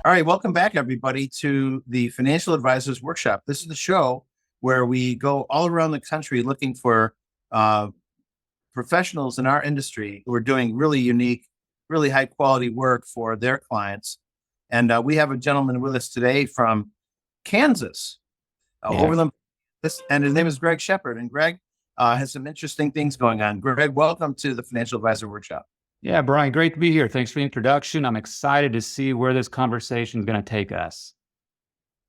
All right, welcome back, everybody, to the Financial Advisors Workshop. This is the show where we go all around the country looking for uh, professionals in our industry who are doing really unique, really high quality work for their clients. And we have a gentleman with us today from Kansas, Yeah. over the this, and his name is Greg Shepard. And Greg has some interesting things going on. Greg, welcome to the Financial Advisor Workshop. Yeah, Brian, great to be here. Thanks for the introduction. I'm excited to see where this conversation is going to take us.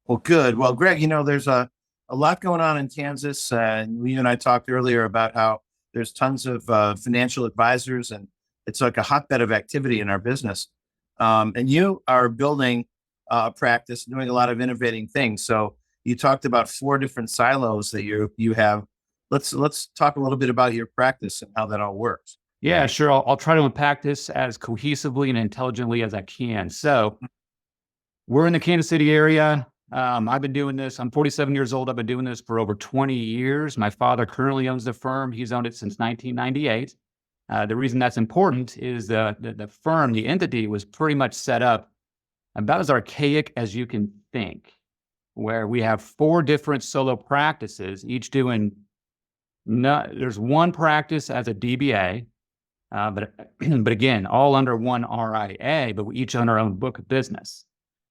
Well, good. Well, Greg, there's a lot going on in Kansas. You and I talked earlier about how there's tons of financial advisors, and it's like a hotbed of activity in our business. And you are building a practice, doing a lot of innovating things. So you talked about 4 different silos that you have. Let's talk a little bit about your practice and how that all works. Yeah, sure. I'll try to unpack this as cohesively and intelligently as I can. So we're in the Kansas City area. I've been doing this. I'm 47 years old. I've been doing this for over 20 years. My father currently owns the firm. He's owned it since 1998. The reason that's important is the firm, the entity, was pretty much set up about as archaic as you can think, where we have 4 different solo practices, each doing there's one practice as a DBA, but again, all under one RIA, but we each own our own book of business.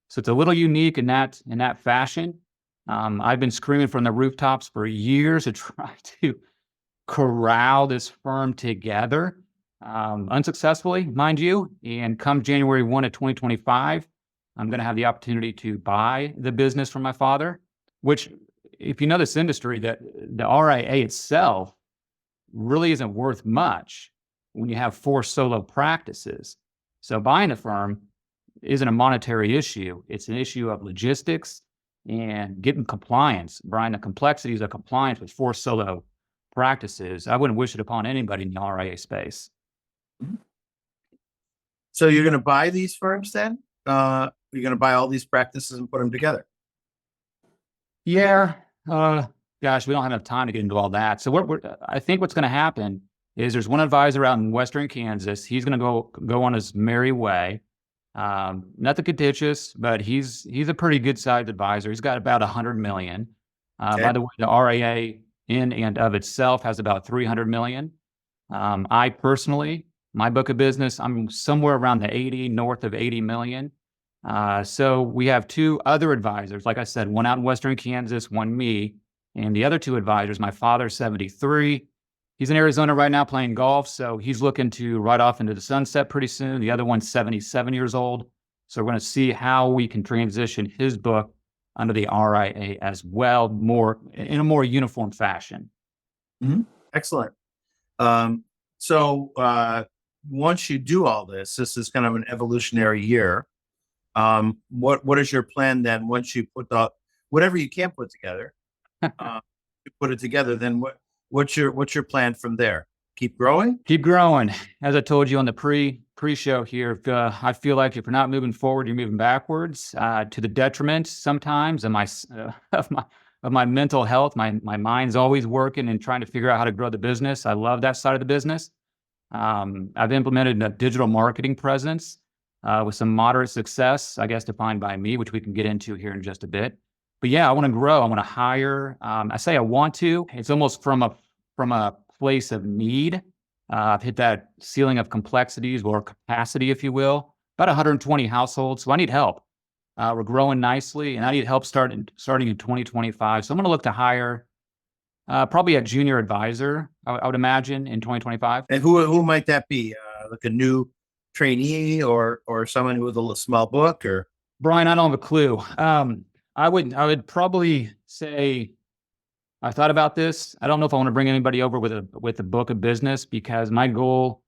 So it's a little unique in that fashion. I've been screaming from the rooftops for years to try to corral this firm together, unsuccessfully, mind you. And come January 1 of 2025, I'm going to have the opportunity to buy the business from my father, which, if you know this industry, that the RIA itself really isn't worth much when you have 4 solo practices. So buying a firm isn't a monetary issue. It's an issue of logistics and getting compliance. Brian, the complexities of compliance with 4 solo practices, I wouldn't wish it upon anybody in the RIA space. So you're going to buy these firms then? You're going to buy all these practices and put them together? Yeah. Gosh, we don't have enough time to get into all that. So I think what's going to happen is there's one advisor out in Western Kansas. He's going to go on his merry way. Nothing contentious, but he's a pretty good sized advisor. He's got about 100 million. Okay. By the way, the RIA in and of itself has about 300 million. I personally, my book of business, I'm somewhere around the north of 80 million. So we have 2 other advisors. Like I said, one out in Western Kansas, one me, and the other 2 advisors. My father's 73. He's in Arizona right now playing golf, so he's looking to ride off into the sunset pretty soon. The other one's 77 years old. So we're going to see how we can transition his book under the RIA as well, in a more uniform fashion. Mm-hmm. Excellent. So once you do all this is kind of an evolutionary year. What is your plan then? Once you put whatever you can put together, you put it together, then what's your plan from there? Keep growing? Keep growing. As I told you on the pre-show here, I feel like if you're not moving forward, you're moving backwards, to the detriment sometimes of my mental health. My mind's always working and trying to figure out how to grow the business. I love that side of the business. I've implemented a digital marketing presence with some moderate success, I guess, defined by me, which we can get into here in just a bit. But yeah, I want to grow. I want to hire. I say I want to. It's almost from a place of need. I've hit that ceiling of complexities or capacity, if you will, about 120 households. So I need help. We're growing nicely, and I need help starting in 2025. So I'm going to look to hire probably a junior advisor, I would imagine, in 2025. And who might that be? Like a new trainee or someone who has a little small book? Or Brian, I don't have a clue. I would probably say, I thought about this. I don't know if I want to bring anybody over with a book of business, because my goal,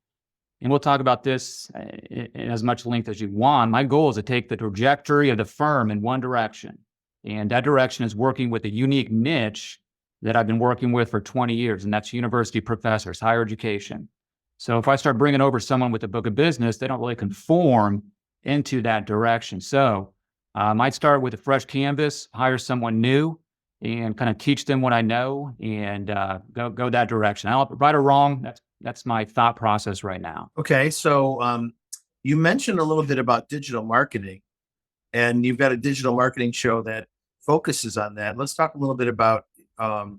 and we'll talk about this in as much length as you want, my goal is to take the trajectory of the firm in one direction. And that direction is working with a unique niche that I've been working with for 20 years, and that's university professors, higher education. So if I start bringing over someone with a book of business, they don't really conform into that direction. So I might start with a fresh canvas, hire someone new, and kind of teach them what I know, and go that direction. Right or wrong, that's my thought process right now. Okay, so you mentioned a little bit about digital marketing, and you've got a digital marketing show that focuses on that. Let's talk a little bit about,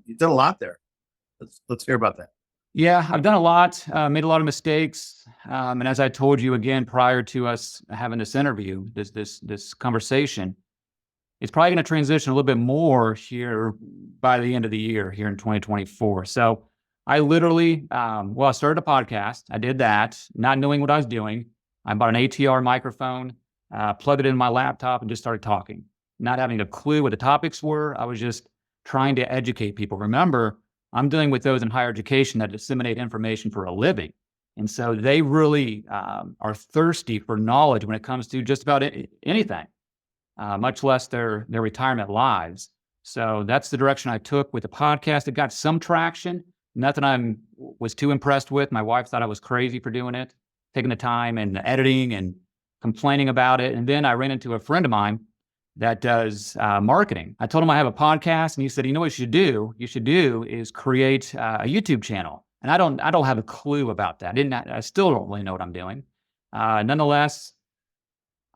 you've done a lot there. Let's hear about that. Yeah, I've done a lot, made a lot of mistakes. And as I told you again, prior to us having this interview, this conversation, it's probably going to transition a little bit more here by the end of the year here in 2024. So I literally, I started a podcast. I did that, not knowing what I was doing. I bought an ATR microphone, plugged it in my laptop, and just started talking, not having a clue what the topics were. I was just trying to educate people. Remember, I'm dealing with those in higher education that disseminate information for a living. And so they really are thirsty for knowledge when it comes to just about anything, much less their retirement lives. So that's the direction I took with the podcast. It got some traction, nothing I was too impressed with. My wife thought I was crazy for doing it, taking the time and the editing and complaining about it. And then I ran into a friend of mine that does marketing. I told him I have a podcast, and he said, "You know what you should do? You should do is create a YouTube channel." And I don't have a clue about that. I still don't really know what I'm doing. Nonetheless,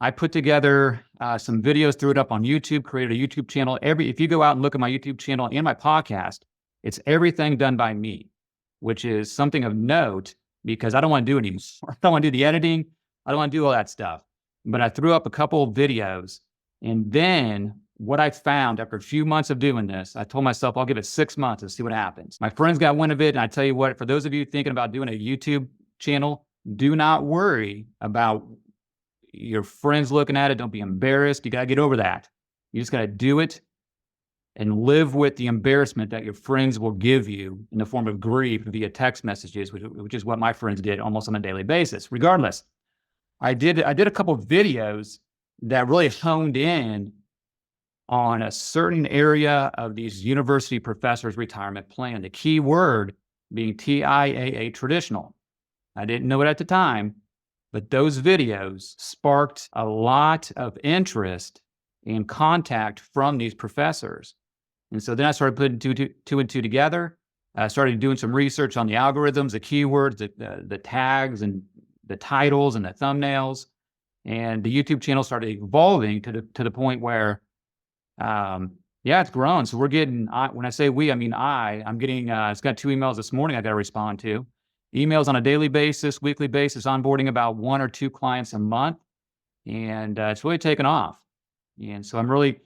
I put together some videos, threw it up on YouTube, created a YouTube channel. If you go out and look at my YouTube channel and my podcast, it's everything done by me, which is something of note because I don't want to do it anymore. I don't want to do the editing. I don't want to do all that stuff. But I threw up a couple of videos. And then what I found after a few months of doing this, I told myself, I'll give it 6 months and see what happens. My friends got wind of it. And I tell you what, for those of you thinking about doing a YouTube channel, do not worry about your friends looking at it. Don't be embarrassed. You got to get over that. You just got to do it and live with the embarrassment that your friends will give you in the form of grief via text messages, which is what my friends did almost on a daily basis. Regardless, I did a couple of videos that really honed in on a certain area of these university professors' retirement plan. The key word being TIAA traditional. I didn't know it at the time, but those videos sparked a lot of interest and contact from these professors. And so then I started putting two and two together. I started doing some research on the algorithms, the keywords, the tags, and the titles and the thumbnails. And the YouTube channel started evolving to the point where, it's grown. So we're getting, when I say we, I mean I'm getting, it's got 2 emails this morning I got to respond to. Emails on a daily basis, weekly basis, onboarding about 1 or 2 clients a month. And it's really taken off. And so I'm really,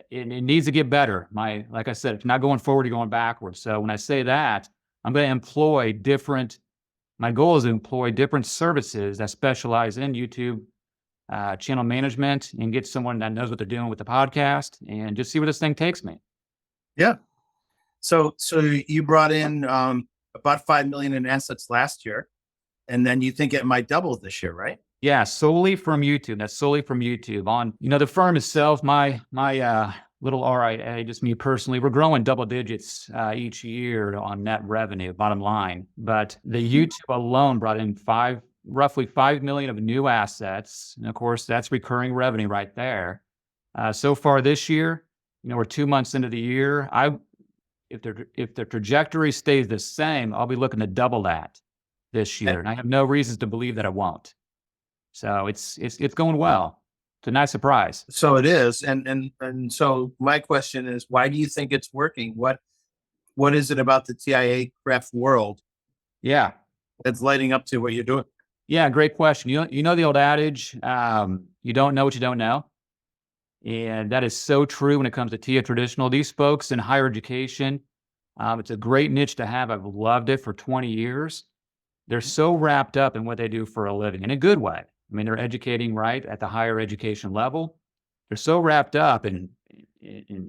it needs to get better. Like I said, it's not going forward, you're going backwards. So when I say that, I'm going to employ my goal is to employ different services that specialize in YouTube channel management and get someone that knows what they're doing with the podcast and just see where this thing takes me. Yeah. So you brought in about 5 million in assets last year, and then you think it might double this year, right? Yeah, solely from YouTube. That's solely from YouTube. On the firm itself, my little RIA, just me personally, we're growing double digits each year on net revenue, bottom line. But the YouTube alone brought in roughly 5 million of new assets. And of course, that's recurring revenue right there. So far this year, we're 2 months into the year. If the trajectory stays the same, I'll be looking to double that this year. And I have no reasons to believe that it won't. So it's going well. It's a nice surprise. So it is. And so my question is, why do you think it's working? What is it about the TIAA craft world? Yeah. That's lighting up to what you're doing? Yeah, great question. You know the old adage, you don't know what you don't know. And that is so true when it comes to TIAA traditional. These folks in higher education, it's a great niche to have. I've loved it for 20 years. They're so wrapped up in what they do for a living in a good way. I mean, they're educating right at the higher education level. They're so wrapped up in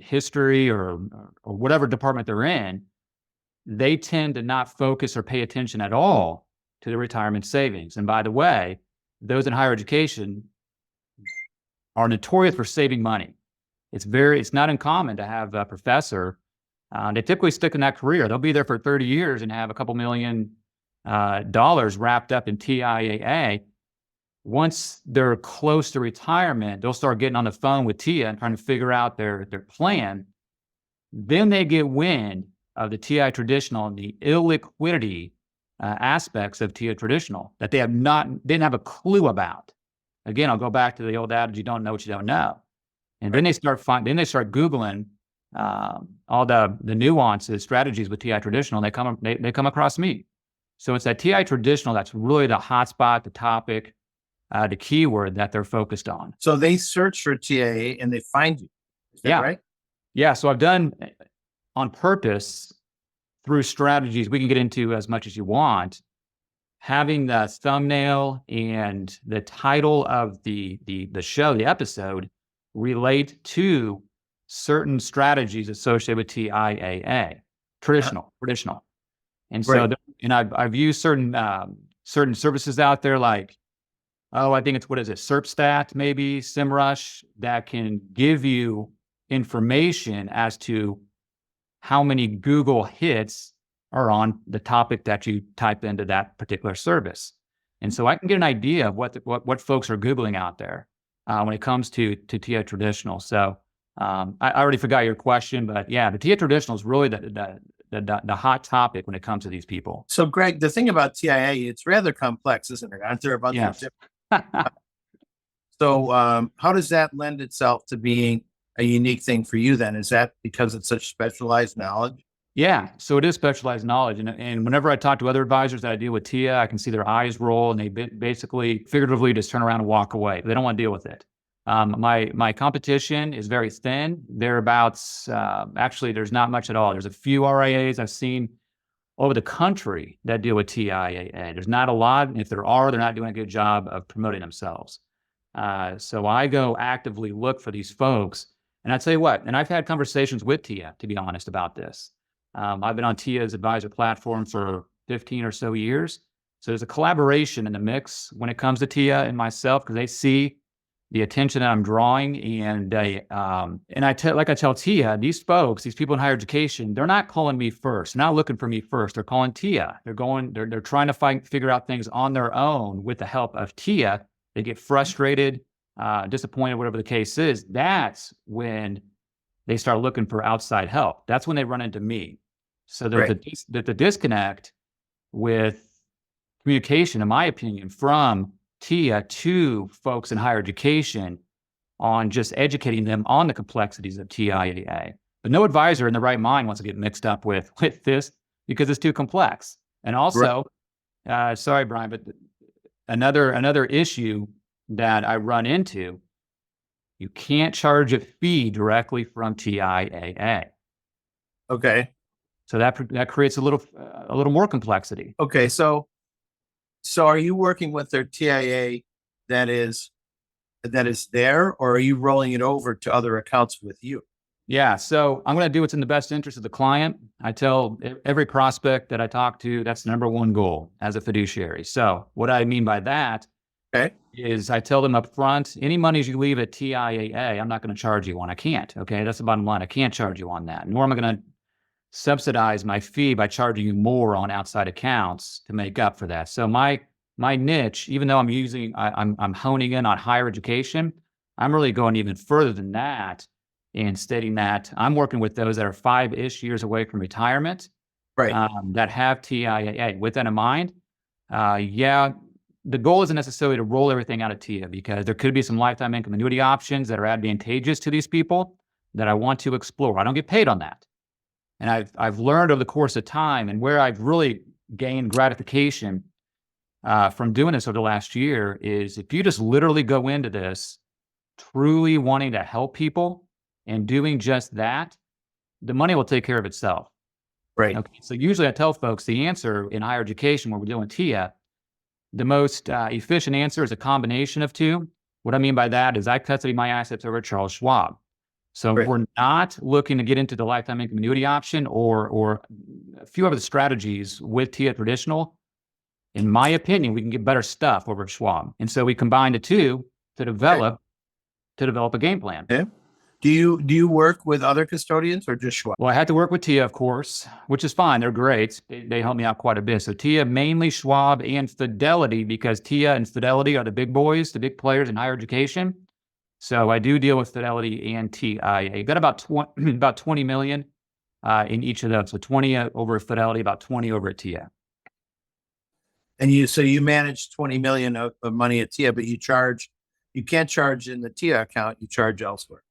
history or whatever department they're in, they tend to not focus or pay attention at all to the retirement savings. And by the way, those in higher education are notorious for saving money. It's not uncommon to have a professor. They typically stick in that career. They'll be there for 30 years and have a couple $1 million wrapped up in TIAA. Once they're close to retirement, they'll start getting on the phone with TIAA and trying to figure out their plan. Then they get wind of the TIAA traditional and the illiquidity aspects of TIAA traditional that they didn't have a clue about. again, I'll go back to the old adage, you don't know what you don't know. And then they start Googling all the nuances, strategies with TI traditional, and they come across me. So it's that TI traditional that's really the hotspot, the topic, the keyword that they're focused on. So they search for TIAA and they find you. Is that Yeah. right? Yeah. So I've done on purpose through strategies we can get into as much as you want, having the thumbnail and the title of the show, the episode, relate to certain strategies associated with TIAA, traditional. And so, Right. and I've used certain services out there like, I think it's, what is it, SERPstat, maybe SEMrush, that can give you information as to how many Google hits are on the topic that you type into that particular service. And so I can get an idea of what folks are Googling out there when it comes to TIA traditional. So I already forgot your question, but yeah, the TIA traditional is really the hot topic when it comes to these people. So Greg, the thing about TIAA, it's rather complex, isn't it? Aren't there a bunch of different? So how does that lend itself to being a unique thing for you then? Is that because it's such specialized knowledge? Yeah, so it is specialized knowledge. And whenever I talk to other advisors that I deal with TIA, I can see their eyes roll and they basically figuratively just turn around and walk away. They don't want to deal with it. My competition is very thin. Thereabouts, actually, there's not much at all. There's a few RIAs I've seen over the country that deal with TIAA. There's not a lot. And if there are, they're not doing a good job of promoting themselves. So I go actively look for these folks. And I tell you what, and I've had conversations with TIA, to be honest, about this. I've been on TIA's advisor platform for 15 or so years. So there's a collaboration in the mix when it comes to TIA and myself, because they see the attention that I'm drawing. And I tell TIA, these folks, these people in higher education, they're not calling me first. They're not looking for me first. They're calling TIA. They're trying to figure out things on their own with the help of TIA. They get frustrated, disappointed, whatever the case is. That's when they start looking for outside help. That's when they run into me. So there's the disconnect with communication, in my opinion, from TIA to folks in higher education on just educating them on the complexities of TIAA. But no advisor in the right mind wants to get mixed up with this because it's too complex. And also, sorry, Brian, but another issue that I run into, you can't charge a fee directly from TIAA. Okay. So that creates a little more complexity. Okay. So are you working with their TIAA that is there, or are you rolling it over to other accounts with you? Yeah. So I'm going to do what's in the best interest of the client. I tell every prospect that I talk to, that's the number one goal as a fiduciary. So what I mean by that is I tell them up front, any monies you leave at TIAA, I'm not going to charge you on. I can't. Okay. That's the bottom line. I can't charge you on that. Nor am I going to subsidize my fee by charging you more on outside accounts to make up for that. So my niche, even though I'm honing in on higher education, I'm really going even further than that and stating that I'm working with those that are 5-ish years away from retirement, that have TIAA. With that in mind, the goal isn't necessarily to roll everything out of TIA, because there could be some lifetime income annuity options that are advantageous to these people that I want to explore. I don't get paid on that. And I've learned over the course of time, and where I've really gained gratification from doing this over the last year, is if you just literally go into this truly wanting to help people and doing just that, the money will take care of itself. Right. Okay. So usually I tell folks the answer in higher education when we're doing TIA, the most efficient answer is a combination of two. What I mean by that is I custody my assets over at Charles Schwab. So if we're not looking to get into the lifetime income annuity option or a few other strategies with TIA traditional, in my opinion, we can get better stuff over at Schwab. And so we combine the two to develop a game plan. Okay. Do you work with other custodians or just Schwab? Well, I had to work with TIA, of course, which is fine. They're great. They help me out quite a bit. So TIA, mainly Schwab and Fidelity, because TIA and Fidelity are the big boys, the big players in higher education. So I do deal with Fidelity and TIAA. Got about 20 million in each of those. So 20 over at Fidelity, about 20 over at TIA. And you manage 20 million of money at TIA, but you charge You can't charge in the TIAA account, you charge elsewhere.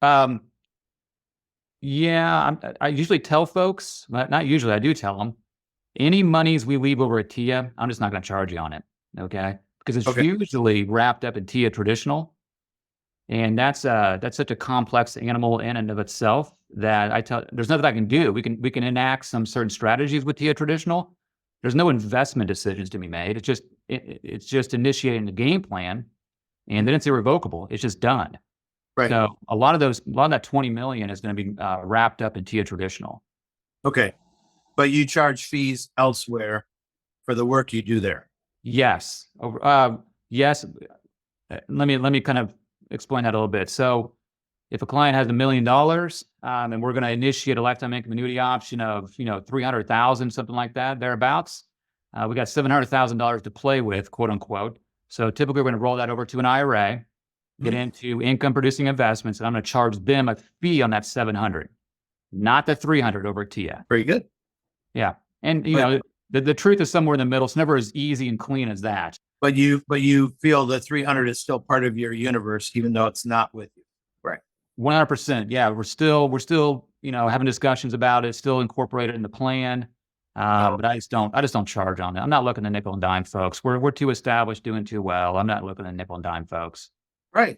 Um, yeah, I usually tell folks, but not usually, I do tell them, any monies we leave over at TIAA, I'm just not going to charge you on it. Okay. Because it's Okay. usually wrapped up in TIAA traditional. And that's such a complex animal in and of itself that there's nothing I can do. We can enact some certain strategies with TIAA traditional. There's no investment decisions to be made. It's just initiating the game plan, and then it's irrevocable. It's just done. Right. So a lot of that 20 million is going to be wrapped up in TIAA traditional. Okay. But you charge fees elsewhere for the work you do there. Yes. Yes. Let me kind of explain that a little bit. So if a client has $1 million, and we're going to initiate a lifetime income annuity option of, 300,000, something like that, thereabouts, we got $700,000 to play with, quote unquote. So typically we're going to roll that over to an IRA, get into income producing investments, and I'm going to charge them a fee on that 700, not the 300 over at TIAA. Very good. Yeah. And the truth is somewhere in the middle. It's never as easy and clean as that. But you feel the 300 is still part of your universe, even though it's not with you. Right. 100%. Yeah. We're still, having discussions about it, still incorporated in the plan. But I just don't charge on it. I'm not looking to nickel and dime folks. We're too established, doing too well. I'm not looking to nickel and dime folks. Right.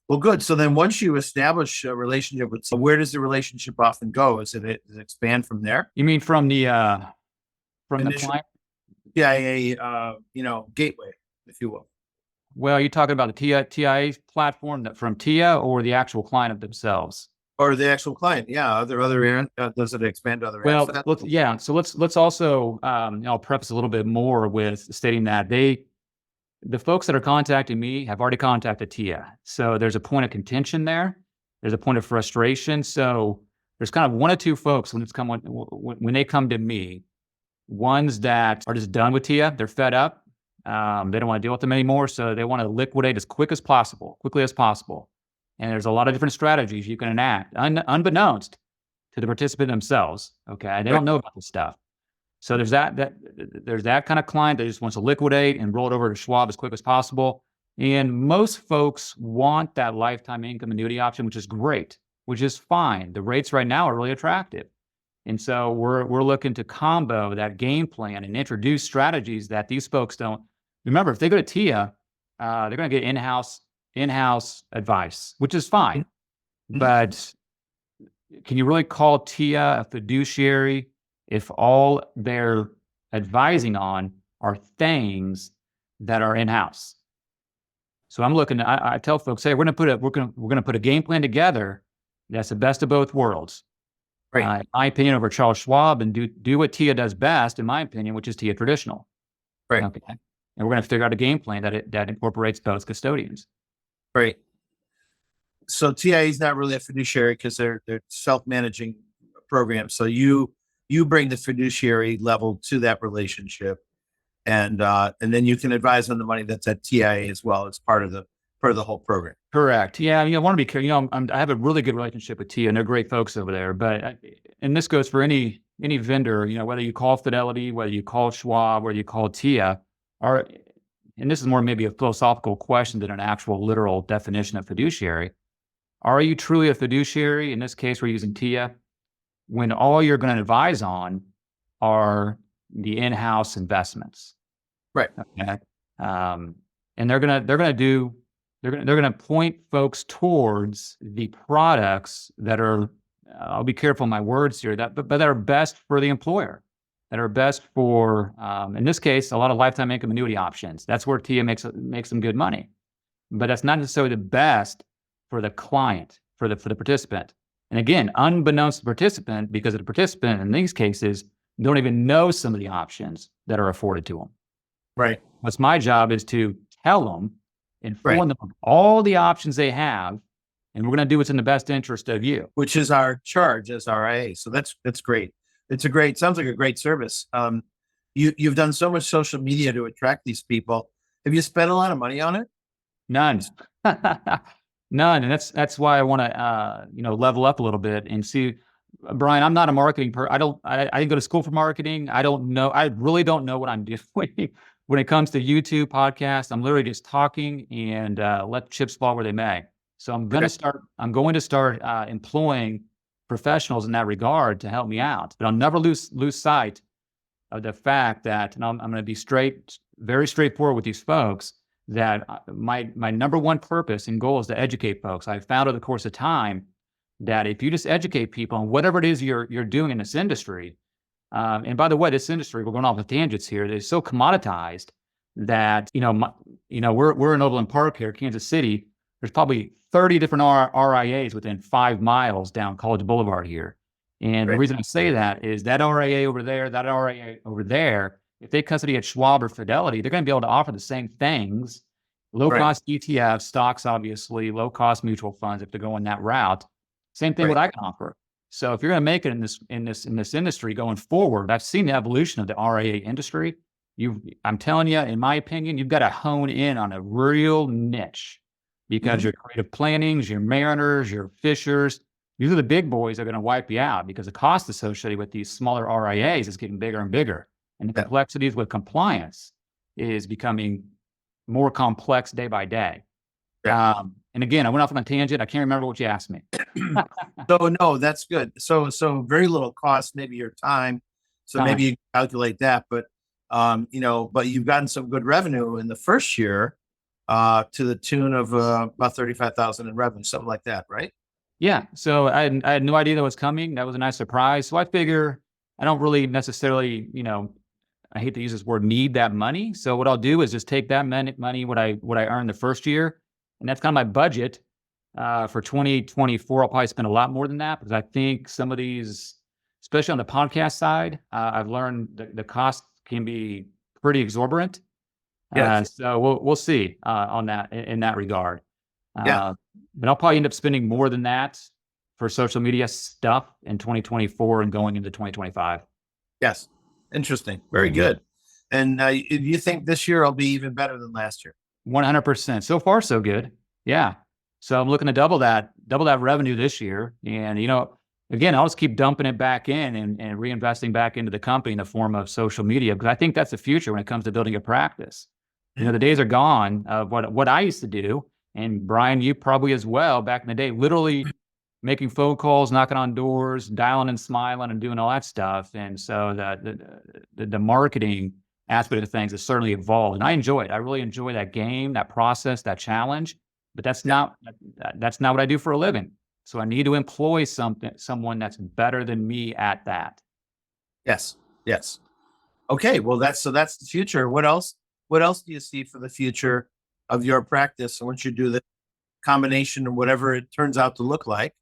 Well, good. So then once you establish a relationship so where does the relationship often go? Does it expand from there? You mean from the client? TIAA, gateway, if you will. Well, you're talking about the TIAA platform from TIAA or the actual client of themselves? Or the actual client. Yeah. Are there other does it expand to other Well, assets? So let's also, I'll preface a little bit more with stating that the folks that are contacting me have already contacted TIAA. So there's a point of contention there. There's a point of frustration. So there's kind of one or two folks when they come to me, ones that are just done with TIAA. They're fed up. They don't want to deal with them anymore. So they want to liquidate as quickly as possible. And there's a lot of different strategies you can enact, unbeknownst to the participant themselves. Okay. They don't know about this stuff. So there's that kind of client that just wants to liquidate and roll it over to Schwab as quick as possible. And most folks want that lifetime income annuity option, which is great, which is fine. The rates right now are really attractive. And so we're looking to combo that game plan and introduce strategies that these folks don't. Remember, if they go to TIAA, they're going to get in-house advice, which is fine. But can you really call TIAA a fiduciary if all they're advising on are things that are in-house? So I'm looking. I tell folks, hey, we're gonna put a game plan together that's the best of both worlds. Right. In my opinion, over Charles Schwab, and do what TIAA does best, in my opinion, which is TIAA traditional. Right. Okay. And we're going to figure out a game plan that incorporates both custodians. Right. So TIAA is not really a fiduciary because they're self-managing programs. So you bring the fiduciary level to that relationship, and then you can advise on the money that's at TIAA as well as part of the whole program. Correct. Yeah. I want to be careful. I have a really good relationship with TIAA, and they're great folks over there. But and this goes for any vendor. Whether you call Fidelity, whether you call Schwab, whether you call TIAA, and this is more maybe a philosophical question than an actual literal definition of fiduciary. Are you truly a fiduciary? In this case, we're using TIAA, when all you're going to advise on are the in-house investments. Right. Okay. And they're going to point folks towards the products that are, I'll be careful in my words here, but that are best for the employer, that are best for, in this case, a lot of lifetime income annuity options. That's where TIAA makes some good money, but that's not necessarily the best for the client, for the participant. And again, unbeknownst to the participant, because the participant in these cases don't even know some of the options that are afforded to them. Right. What's my job is to tell them, inform them of all the options they have, and we're going to do what's in the best interest of you. Which is our charge as RIA. So that's great. Sounds like a great service. You've done so much social media to attract these people. Have you spent a lot of money on it? None. None. And that's why I want to, level up a little bit and see. Brian, I'm not a marketing I didn't go to school for marketing. I don't know. I really don't know what I'm doing. when it comes to YouTube podcasts, I'm literally just talking and let the chips fall where they may. So I'm going to start employing professionals in that regard to help me out. But I'll never lose sight of the fact that, and I'm going to be very straightforward with these folks, that my number one purpose and goal is to educate folks. I've found over the course of time that if you just educate people on whatever it is you're doing in this industry, and by the way, this industry, we're going off of tangents here, it's so commoditized that, we're in Overland Park here, Kansas City. There's probably 30 different RIAs within 5 miles down College Boulevard here. And the reason I say that is that RIA over there, that RIA over there, if they custody at Schwab or Fidelity, they're going to be able to offer the same things, low-cost ETFs, stocks, obviously, low-cost mutual funds if they're going that route. Same thing what I can offer. So if you're going to make it in this industry going forward, I've seen the evolution of the RIA industry. I'm telling you, in my opinion, you've got to hone in on a real niche, because your creative plannings, your mariners, your fishers, these are the big boys that are going to wipe you out, because the cost associated with these smaller RIAs is getting bigger and bigger. And the complexities with compliance is becoming more complex day by day. And again, I went off on a tangent. I can't remember what you asked me. So no, that's good. So very little cost, maybe your time. So maybe you calculate that, but but you've gotten some good revenue in the first year, to the tune of about 35,000 in revenue, something like that, right? Yeah. So I had no idea that was coming. That was a nice surprise. So I figure I don't really necessarily, I hate to use this word, need that money. So what I'll do is just take that money, what I earned the first year, and that's kind of my budget. For 2024, I'll probably spend a lot more than that, because I think some of these, especially on the podcast side, I've learned the cost can be pretty exorbitant. So we'll see on that in that regard. But I'll probably end up spending more than that for social media stuff in 2024 and going into 2025. Yes. Interesting. Very good. And you think this year will be even better than last year? 100%. So far, so good. Yeah. So I'm looking to double that revenue this year. And, again, I'll just keep dumping it back in and reinvesting back into the company in the form of social media, because I think that's the future when it comes to building a practice. The days are gone of what I used to do. And Brian, you probably as well, back in the day, literally making phone calls, knocking on doors, dialing and smiling and doing all that stuff. And so the marketing aspect of things has certainly evolved, and I enjoy it. I really enjoy that game, that process, that challenge. But that's not what I do for a living. So I need to employ someone that's better than me at that. Yes. Okay. Well, that's the future. What else do you see for the future of your practice? Once you do the combination or whatever it turns out to look like,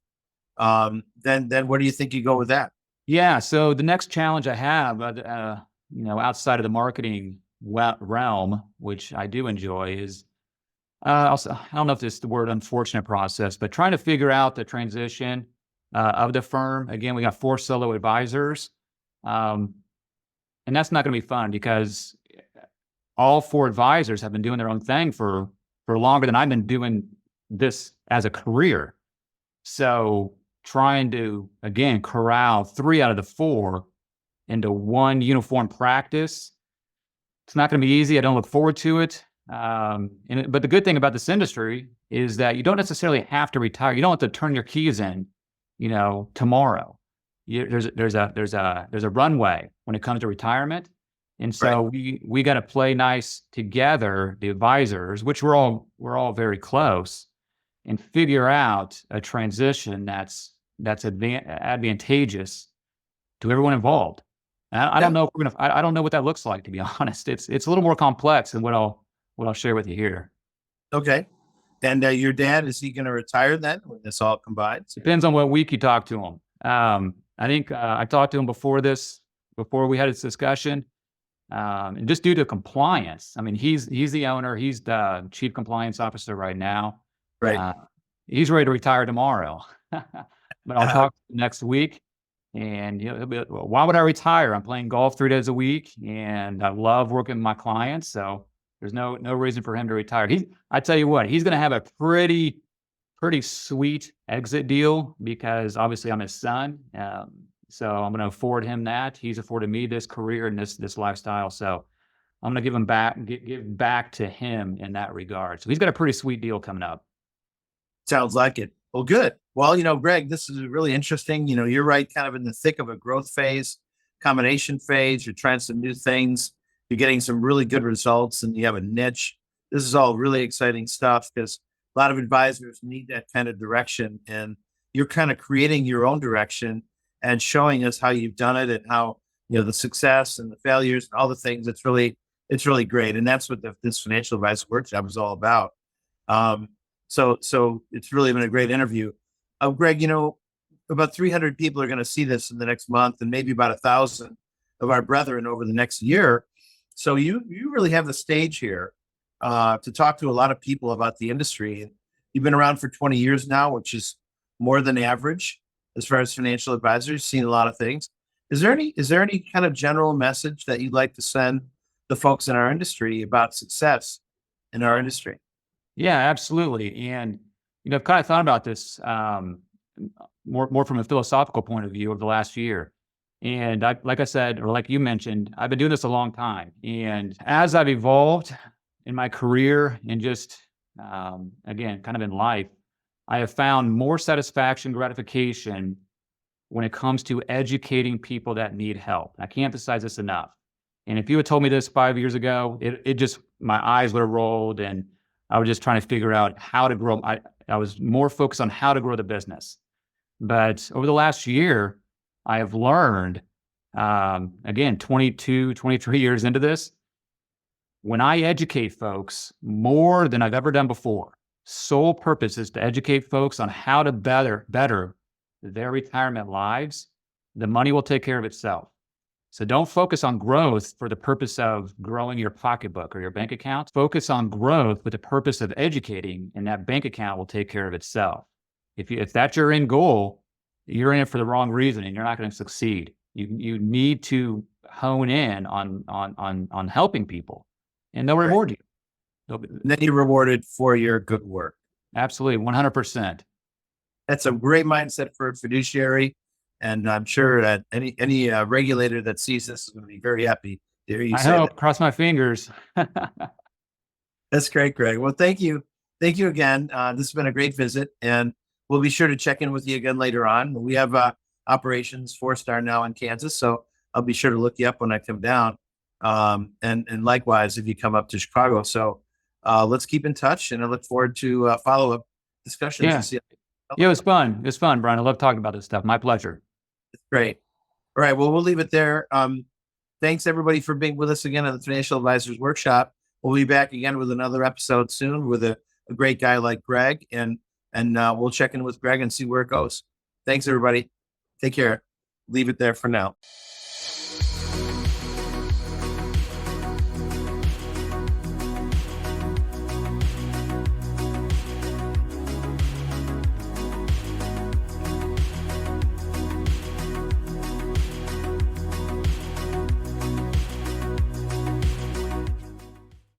then where do you think you go with that? Yeah. So the next challenge I have, outside of the marketing realm, which I do enjoy, is also, I don't know if this is the word unfortunate process, but trying to figure out the transition of the firm. Again, we got 4 solo advisors, and that's not going to be fun, because all 4 advisors have been doing their own thing for longer than I've been doing this as a career. So trying to, again, corral 3 out of the 4 into one uniform practice, it's not going to be easy. I don't look forward to it. But the good thing about this industry is that you don't necessarily have to retire. You don't have to turn your keys in, tomorrow. There's a runway when it comes to retirement. And so we got to play nice together, the advisors, which we're all very close, and figure out a transition that's advantageous to everyone involved. I don't know if I don't know what that looks like, to be honest. It's a little more complex than what I'll share with you here. Okay. And your dad, is he going to retire then when this all combines? Depends on what week you talk to him. I think I talked to him before we had this discussion. And just due to compliance, I mean, he's the owner, he's the chief compliance officer right now. Right. He's ready to retire tomorrow, but I'll talk next week. And he'll be, well, why would I retire? I'm playing golf 3 days a week, and I love working with my clients. So there's no reason for him to retire. I tell you what, he's going to have a pretty sweet exit deal, because obviously I'm his son. So I'm going to afford him that. He's afforded me this career and this lifestyle. So I'm going to give back to him in that regard. So he's got a pretty sweet deal coming up. Sounds like it. Well, good. Well, Greg, this is really interesting. You're right, kind of in the thick of a growth phase, combination phase. You're trying some new things. You're getting some really good results, and you have a niche. This is all really exciting stuff because a lot of advisors need that kind of direction, and you're kind of creating your own direction and showing us how you've done it and how the success and the failures and all the things. It's really great, and that's what this financial advice workshop is all about. So it's really been a great interview. Greg, about 300 people are going to see this in the next month, and maybe about 1,000 of our brethren over the next year. So you really have the stage here to talk to a lot of people about the industry. You've been around for 20 years now, which is more than average as far as financial advisors. Seen a lot of things. Is there any kind of general message that you'd like to send the folks in our industry about success in our industry? Yeah, absolutely. And, I've kind of thought about this more from a philosophical point of view over the last year. And like I said, or like you mentioned, I've been doing this a long time. And as I've evolved in my career and just, again, kind of in life, I have found more satisfaction, gratification when it comes to educating people that need help. I can't emphasize this enough. And if you had told me this 5 years ago, it just, my eyes would have rolled, and I was just trying to figure out how to grow. I was more focused on how to grow the business. But over the last year, I have learned, again, 22, 23 years into this, when I educate folks more than I've ever done before, sole purpose is to educate folks on how to better their retirement lives, the money will take care of itself. So don't focus on growth for the purpose of growing your pocketbook or your bank account. Focus on growth with the purpose of educating, and that bank account will take care of itself. If that's your end goal, you're in it for the wrong reason, and you're not going to succeed. You need to hone in on helping people, and they'll reward you. And then you're rewarded for your good work. Absolutely, 100%. That's a great mindset for a fiduciary. And I'm sure that any regulator that sees this is going to be very happy to hear you say I hope. that. Cross my fingers. That's great, Greg. Well, thank you. Thank you again. This has been a great visit, and we'll be sure to check in with you again later on. We have operations 4-star now in Kansas, so I'll be sure to look you up when I come down. And likewise, if you come up to Chicago. So let's keep in touch, and I look forward to follow-up discussions. Yeah. Yeah, it was fun. It was fun, Brian. I love talking about this stuff. My pleasure. Great. All right. Well, we'll leave it there. Thanks everybody for being with us again on the Financial Advisors Workshop. We'll be back again with another episode soon with a great guy like Greg, and we'll check in with Greg and see where it goes. Thanks everybody. Take care. Leave it there for now.